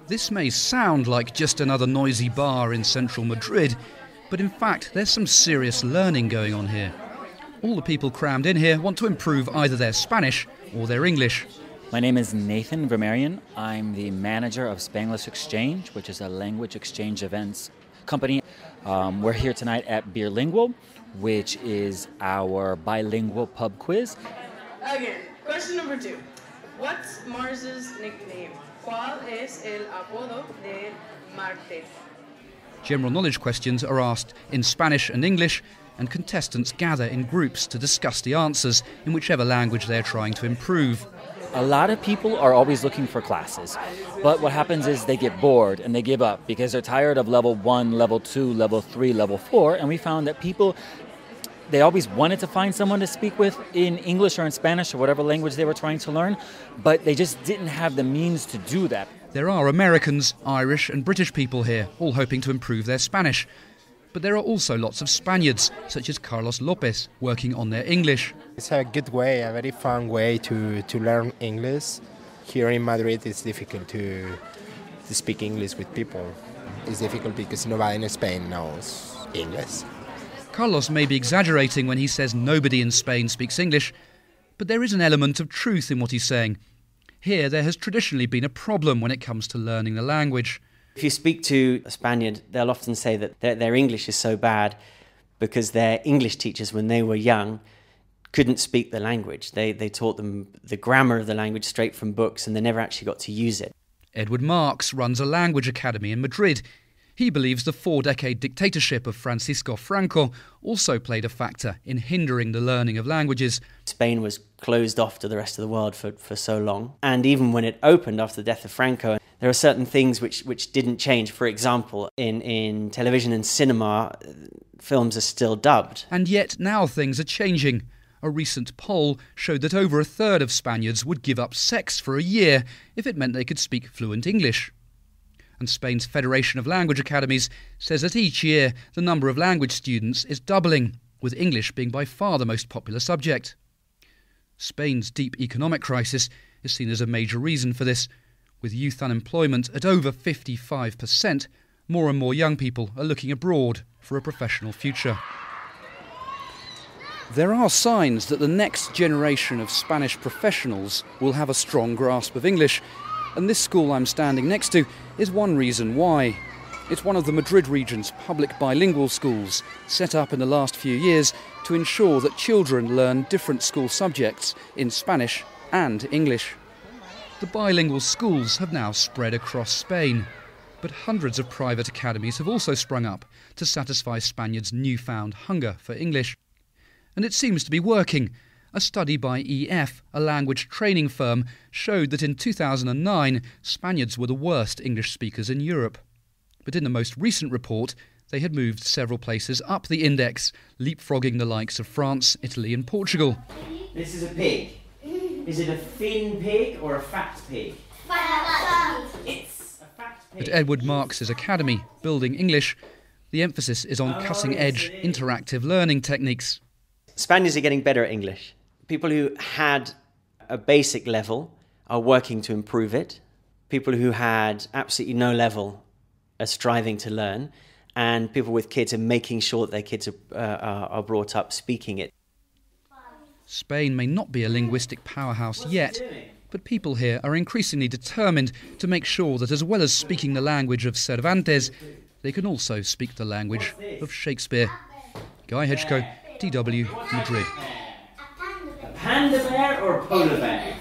This may sound like just another noisy bar in central Madrid, but in fact there's some serious learning going on here. All the people crammed in here want to improve either their Spanish or their English. My name is Nathan Vermerian. I'm the manager of Spanglish Exchange, which is a language exchange events company. We're here tonight at Beerlingual, which is our bilingual pub quiz. Okay, question number 2. What's Mars's nickname? ¿Cuál es el apodo de Marte? General knowledge questions are asked in Spanish and English, and contestants gather in groups to discuss the answers in whichever language they're trying to improve. A lot of people are always looking for classes, but what happens is they get bored and they give up because they're tired of level 1, level 2, level 3, level 4, and we found that people, they always wanted to find someone to speak with in English or in Spanish or whatever language they were trying to learn, but they just didn't have the means to do that. There are Americans, Irish and British people here, all hoping to improve their Spanish. But there are also lots of Spaniards, such as Carlos Lopez, working on their English. It's a good way, a very fun way to learn English. Here in Madrid it's difficult to speak English with people. It's difficult because nobody in Spain knows English. Carlos may be exaggerating when he says nobody in Spain speaks English, but there is an element of truth in what he's saying. Here there has traditionally been a problem when it comes to learning the language. If you speak to a Spaniard, they'll often say that their English is so bad because their English teachers, when they were young, couldn't speak the language. They taught them the grammar of the language straight from books and they never actually got to use it. Edward Marx runs a language academy in Madrid. He believes the 4-decade dictatorship of Francisco Franco also played a factor in hindering the learning of languages. Spain was closed off to the rest of the world for so long. And even when it opened after the death of Franco, there are certain things which didn't change. For example, in television and cinema, films are still dubbed. And yet now things are changing. A recent poll showed that over a third of Spaniards would give up sex for a year if it meant they could speak fluent English. And Spain's Federation of Language Academies says that each year the number of language students is doubling, with English being by far the most popular subject. Spain's deep economic crisis is seen as a major reason for this. With youth unemployment at over 55%, more and more young people are looking abroad for a professional future. There are signs that the next generation of Spanish professionals will have a strong grasp of English, and this school I'm standing next to is one reason why. It's one of the Madrid region's public bilingual schools, set up in the last few years to ensure that children learn different school subjects in Spanish and English. The bilingual schools have now spread across Spain, but hundreds of private academies have also sprung up to satisfy Spaniards' newfound hunger for English. And it seems to be working. A study by EF, a language training firm, showed that in 2009, Spaniards were the worst English speakers in Europe. But in the most recent report, they had moved several places up the index, leapfrogging the likes of France, Italy and Portugal. This is a pig. Is it a thin pig or a fat pig? It's a fat pig. At Edward Marx's academy, Building English, the emphasis is on cutting-edge, interactive learning techniques. Spaniards are getting better at English. People who had a basic level are working to improve it. People who had absolutely no level are striving to learn. And people with kids are making sure that their kids are brought up speaking it. Spain may not be a linguistic powerhouse yet, but people here are increasingly determined to make sure that as well as speaking the language of Cervantes, they can also speak the language of Shakespeare. Guy Hedgecoe, DW Madrid. A panda bear or a polar bear?